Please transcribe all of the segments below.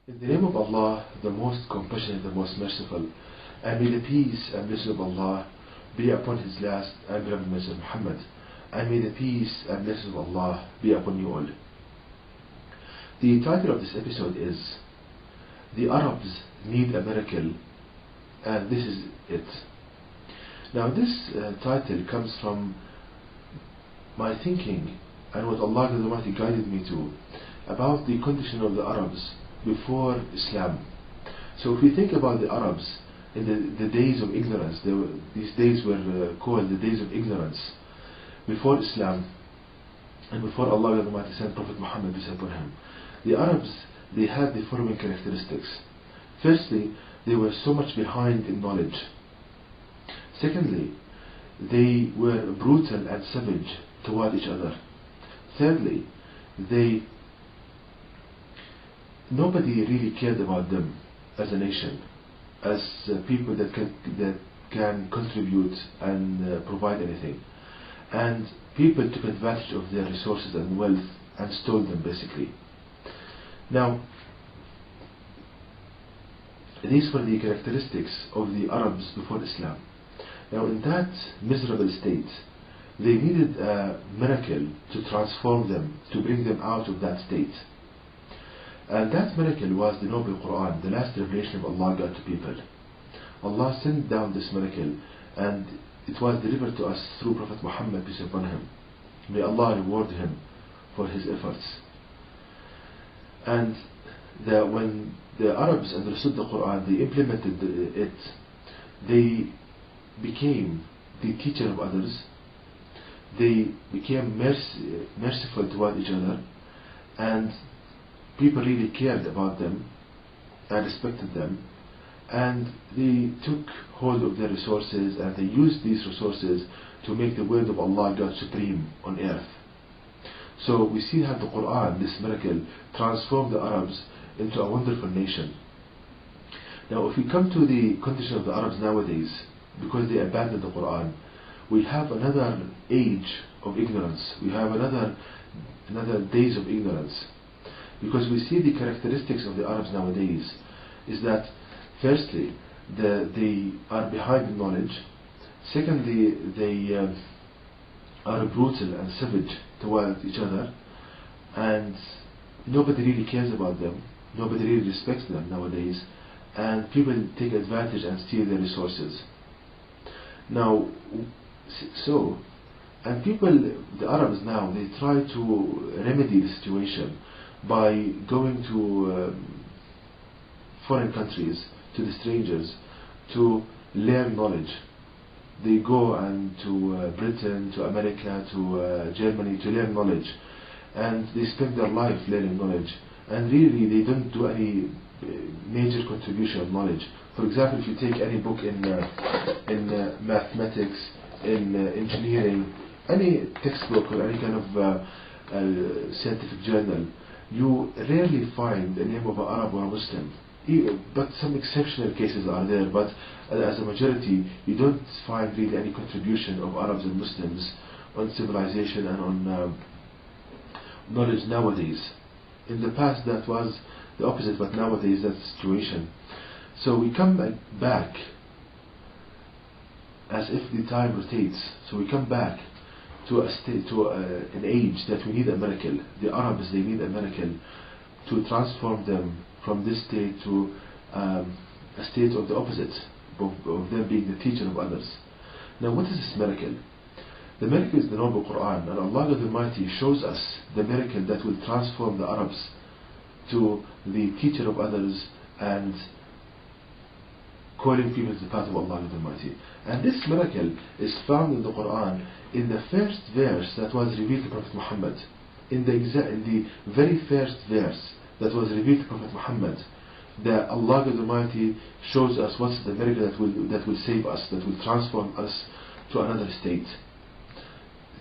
In the name of Allah, the most compassionate, the most merciful, and may the peace and blessing of Allah be upon His last and beloved Messenger Muhammad, and may the peace and blessing of Allah be upon you all. The title of this episode is The Arabs Need a Miracle, and this is it. Now this title comes from my thinking and what Allah the Almighty guided me to about the condition of the Arabs before Islam. So if we think about the Arabs in the days of ignorance, these days were called the days of ignorance, before Islam and before Allah the Almighty sent Prophet Muhammad peace upon him. The Arabs, they had the following characteristics. Firstly, they were so much behind in knowledge. Secondly, they were brutal and savage toward each other. Thirdly, nobody really cared about them as a nation, as people that can contribute and provide anything. And people took advantage of their resources and wealth and stole them basically. Now, these were the characteristics of the Arabs before Islam. Now, in that miserable state, they needed a miracle to transform them, to bring them out of that state. And that miracle was the Noble Quran, the last revelation of Allah God to people. Allah sent down this miracle, and it was delivered to us through Prophet Muhammad peace upon him. May Allah reward him for his efforts. And when the Arabs understood the Quran, they implemented it. They became the teacher of others. They became merciful toward each other, and people really cared about them and respected them, and they took hold of their resources and they used these resources to make the word of Allah God supreme on earth. So we see how the Quran, this miracle, transformed the Arabs into a wonderful nation. Now if we come to the condition of the Arabs nowadays, because they abandoned the Quran, we have another age of ignorance. We have another days of ignorance. Because we see the characteristics of the Arabs nowadays is that firstly, they are behind in knowledge. Secondly, they are brutal and savage towards each other, and nobody really cares about them. Nobody really respects them nowadays, and people take advantage and steal their resources. Now, and people, the Arabs now, they try to remedy the situation by going to foreign countries, to the strangers, to learn knowledge. They go and to Britain, to America, to Germany to learn knowledge, and they spend their life learning knowledge, and really they don't do any major contribution of knowledge. For example, if you take any book in mathematics, in engineering, any textbook or any kind of scientific journal, you rarely find the name of an Arab or a Muslim. But some exceptional cases are there, but as a majority, you don't find really any contribution of Arabs and Muslims on civilization and on knowledge nowadays. In the past that was the opposite, but nowadays that's the situation. So we come back as if the time rotates. So we come back to a state, to an age that we need a miracle. The Arabs, they need a miracle to transform them from this state to a state of the opposite, of them being the teacher of others. Now what is this miracle? The miracle is the Noble Quran, and Allah the Almighty shows us the miracle that will transform the Arabs to the teacher of others and calling people to the path of Allah the Almighty. And this miracle is found in the Quran in the first verse that was revealed to Prophet Muhammad. In the very first verse that was revealed to Prophet Muhammad, that Allah the Almighty shows us what's the miracle that will save us, that will transform us to another state.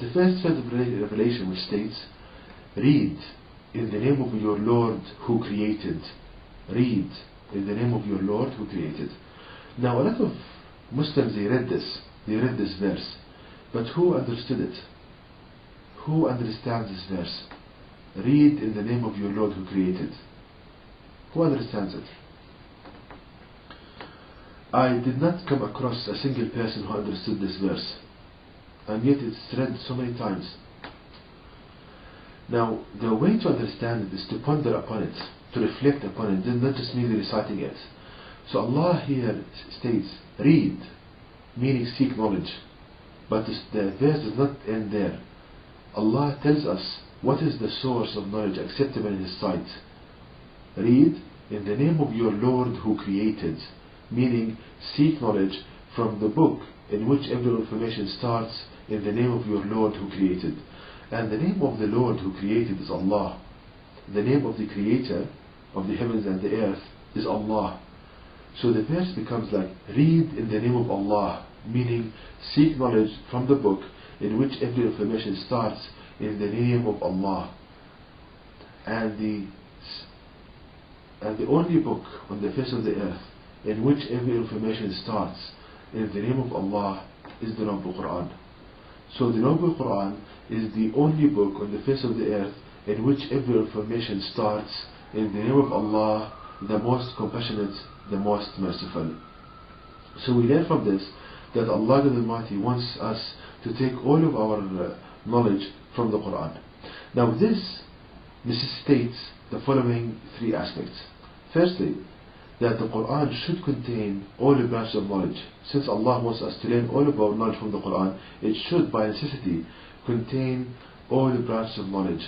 The first verse of Revelation, which states, "Read in the name of your Lord who created." Read in the name of your Lord who created. Now a lot of Muslims, they read this verse, but who understood it? Who understands this verse? Read in the name of your Lord who created. Who understands it? I did not come across a single person who understood this verse, and yet it's read so many times. Now, the way to understand it is to ponder upon it, to reflect upon it, not just merely reciting it. So Allah here states, read, meaning seek knowledge. But the verse does not end there. Allah tells us what is the source of knowledge acceptable in His sight. Read in the name of your Lord who created, meaning seek knowledge from the book in which every information starts in the name of your Lord who created. And the name of the Lord who created is Allah. The name of the Creator of the heavens and the earth is Allah. So the verse becomes like, read in the name of Allah, meaning seek knowledge from the book in which every information starts in the name of Allah. And the only book on the face of the earth in which every information starts in the name of Allah is the Noble Quran. So the Noble Quran is the only book on the face of the earth in which every information starts in the name of Allah, the most compassionate, the most merciful. So we learn from this that Allah the Almighty wants us to take all of our knowledge from the Quran. Now this necessitates the following three aspects. Firstly, that the Quran should contain all the branches of knowledge. Since Allah wants us to learn all of our knowledge from the Quran, it should by necessity contain all the branches of knowledge.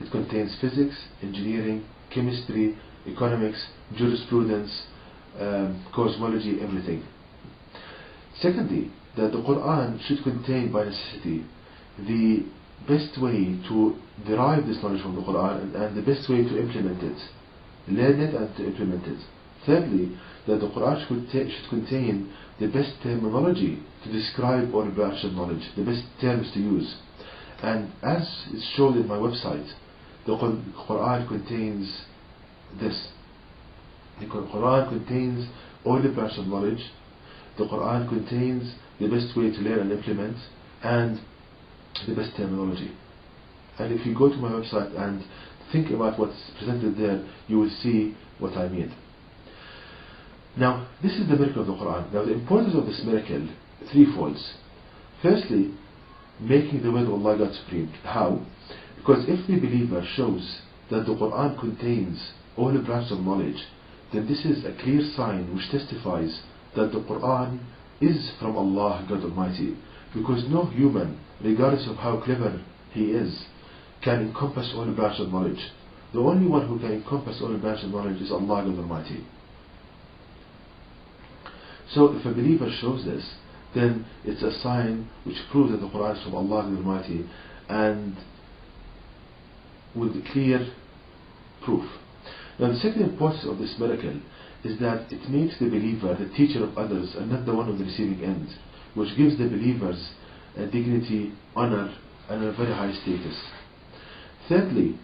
It contains physics, engineering, chemistry, economics, jurisprudence, cosmology, everything. Secondly, that the Quran should contain by necessity the best way to derive this knowledge from the Quran and the best way to implement it. Learn it and to implement it. Thirdly, that the Quran should contain the best terminology to describe all branches of knowledge, the best terms to use. And as is shown in my website, the Quran contains this. The Quran contains all the branches of knowledge. The Quran contains the best way to learn and implement, and the best terminology. And if you go to my website and think about what's presented there, you will see what I mean. Now, this is the miracle of the Quran. Now, the importance of this miracle, threefolds. Firstly, making the word of Allah God supreme. How? Because if the believer shows that the Quran contains all the branches of knowledge, then this is a clear sign which testifies that the Quran is from Allah God Almighty. Because no human, regardless of how clever he is, can encompass all the branches of knowledge. The only one who can encompass all the branches of knowledge is Allah God Almighty. So if a believer shows this, then it's a sign which proves that the Quran is from Allah God Almighty, and with clear proof. Now the second importance of this miracle is that it makes the believer the teacher of others and not the one on the receiving end, which gives the believers a dignity, honor, and a very high status. Thirdly,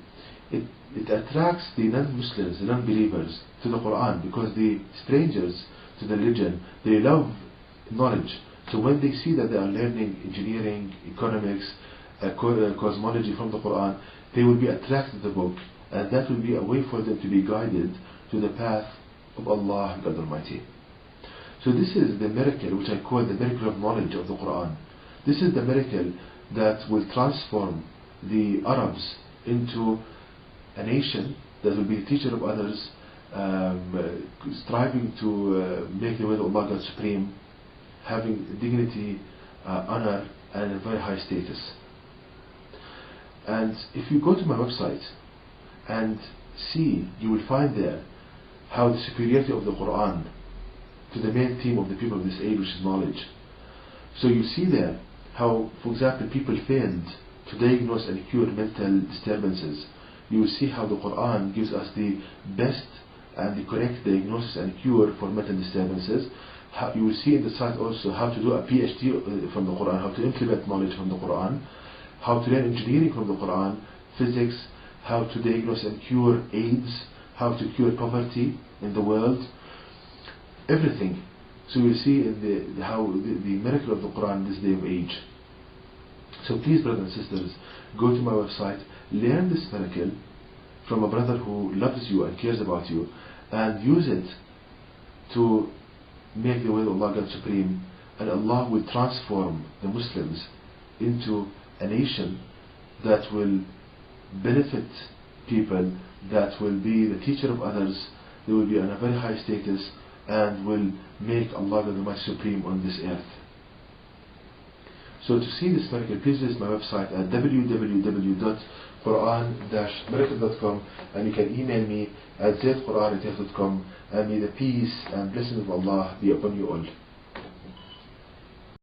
it attracts the non-Muslims, the non-believers to the Quran, because the strangers to the religion, they love knowledge. So when they see that they are learning engineering, economics, cosmology from the Quran, they will be attracted to the book, and that will be a way for them to be guided to the path of Allah God Almighty. So this is the miracle which I call the miracle of knowledge of the Quran. This is the miracle that will transform the Arabs into a nation that will be the teacher of others, striving to make the way of Allah God supreme, having dignity, honor, and a very high status. And if you go to my website and see, you will find there how the superiority of the Quran to the main theme of the people of this age, which is knowledge. So you see there how, for example, people failed to diagnose and cure mental disturbances. You will see how the Quran gives us the best and the correct diagnosis and cure for mental disturbances. You will see in the site also how to do a PhD from the Quran, how to implement knowledge from the Quran, how to learn engineering from the Quran, physics, how to diagnose and cure AIDS, how to cure poverty in the world, everything. So you will see in how the miracle of the Quran in this day of age. So please, brothers and sisters, go to my website, learn this miracle, from a brother who loves you and cares about you, and use it to make the way of Allah God Supreme, and Allah will transform the Muslims into a nation that will benefit people, that will be the teacher of others, they will be on a very high status, and will make Allah the Most Supreme on this earth. So to see this miracle, please visit my website at www.quran-miracle.com, and you can email me at zaidquran@yahoo.com, and may the peace and blessings of Allah be upon you all.